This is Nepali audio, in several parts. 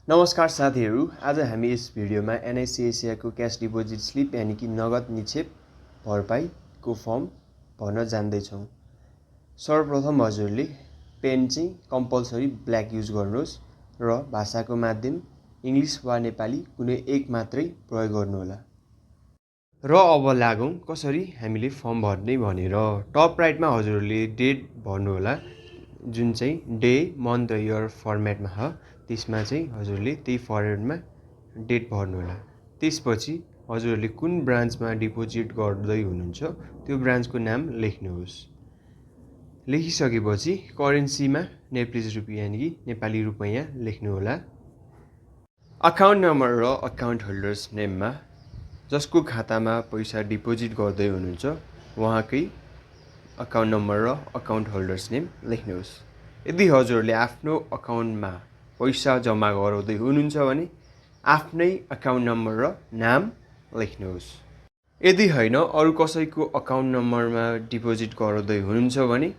नमस्कार साथीहरू, आज हामी यस भिडियोमा एनआइसिएसिआईको क्यास डिपोजिट स्लिप यानि कि नगद निक्षेप भरपाईको फर्म भर्न जान्दैछौँ। सर्वप्रथम हजुरले पेन चाहिँ कम्पलसरी ब्ल्याक युज गर्नुहोस् र भाषाको माध्यम इङ्ग्लिस वा नेपाली कुनै एक मात्रै प्रयोग गर्नुहोला। र अब लागौँ कसरी हामीले फर्म भर्ने भनेर। टप राइटमा हजुरले डेट भर्नुहोला, जुन चाहिँ डे मन्थ र इयर फर्मेटमा छ। त्यसमा चाहिँ हजुरले त्यही फर्मेटमा डेट भर्नुहोला। त्यसपछि हजुरले कुन ब्रान्चमा डिपोजिट गर्दै हुनुहुन्छ त्यो ब्रान्चको नाम लेख्नुहोस्। लेखिसकेपछि करेन्सीमा नेप्लिज रुपियाँ यानि कि नेपाली रुपैयाँ लेख्नुहोला। अकाउन्ट नम्बर र अकाउन्ट होल्डर्स नेममा जसको खातामा पैसा डिपोजिट गर्दै हुनुहुन्छ उहाँकै अकाउन्ट नम्बर र अकाउन्ट होल्डर्स नेम लेख्नुहोस्। यदि हजुरले आफ्नो अकाउन्टमा पैसा जम्मा गराउँदै हुनुहुन्छ भने आफ्नै अकाउन्ट नम्बर र नाम लेख्नुहोस्। यदि होइन अरू कसैको अकाउन्ट नम्बरमा डिपोजिट गराउँदै हुनुहुन्छ भने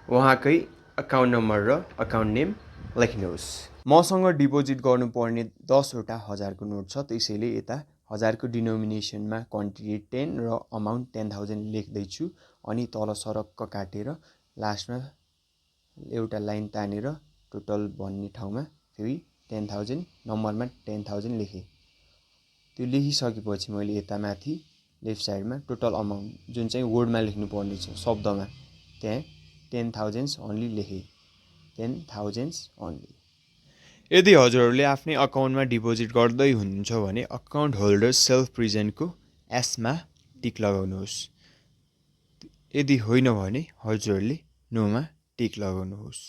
उहाँकै अकाउन्ट नम्बर र अकाउन्ट नेम लेख्नुहोस्। मसँग डिपोजिट गर्नुपर्ने 10 वटा 1000 को नोट छ, त्यसैले यता 1000 को डिनोमिनेसनमा क्वान्टिटी 10 र अमाउन्ट 10,000 लेख्दैछु। अनि तल सरक्क काटेर लास्टमा एउटा लाइन तानेर टोटल भन्ने ठाउँमा फेरि 10,000 नम्बरमा 10,000 लेखेँ। त्यो लेखिसकेपछि मैले यता माथि लेफ्ट साइडमा टोटल अमाउन्ट जुन चाहिँ वर्डमा लेख्नुपर्ने छ शब्दमा त्यहाँ 10,000 ओन्ली लेखेँ। 10,000 ओन्ली। यदि हजुरहरूले आफ्नै अकाउन्टमा डिपोजिट गर्दै हुनुहुन्छ भने अकाउन्ट होल्डर सेल्फ प्रेजेन्टको एसमा टिक लगाउनुहोस्। यदि होइन भने हजुरहरूले नोमा टिक लगाउनुहोस्।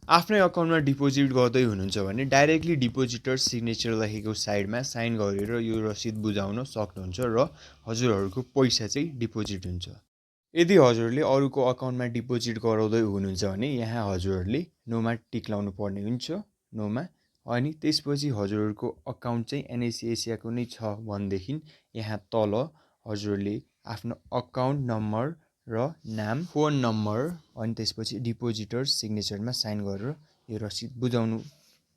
आफ्नै अकाउन्टमा डिपोजिट गर्दै हुनुहुन्छ भने डाइरेक्टली डिपोजिटर सिग्नेचर लेखेको साइडमा साइन गरेर यो रसिद बुझाउन सक्नुहुन्छ र हजुरहरूको पैसा चाहिँ डिपोजिट हुन्छ। यदि हजुरले अरूको अकाउन्टमा डिपोजिट गराउँदै हुनुहुन्छ भने यहाँ हजुरहरूले नोमा टिक लाउनु पर्ने हुन्छ, नोमा। अनि त्यसपछि हजुरहरूको अकाउन्ट चाहिँ एनआइसिएसिआईको नै छ भनेदेखि यहाँ तल हजुरले आफ्नो अकाउन्ट नम्बर र नाम, फोन नम्बर अनि त्यसपछि डिपोजिटर सिग्नेचरमा साइन गरेर यो रसिद बुझाउनु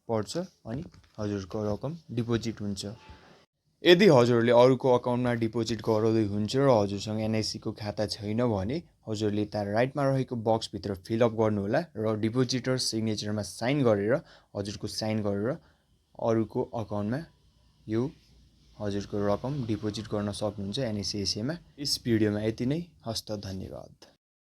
पर्छ अनि हजुरको रकम डिपोजिट हुन्छ। यदि हजुरले अरूको अकाउन्टमा डिपोजिट गराउँदै हुनुहुन्छ र हजुरसँग एनआइसीको खाता छैन भने हजुरले यता राइटमा रहेको बक्सभित्र फिलअप गर्नुहोला र डिपोजिटर सिग्नेचरमा साइन गरेर हजुरको साइन गरेर अरूको अकाउन्टमा यो हजुरको रकम डिपोजिट गर्न सक्नुहुन्छ एनआइसिएसिआईमा। यस भिडियोमा यति नै। हस्त धन्यवाद।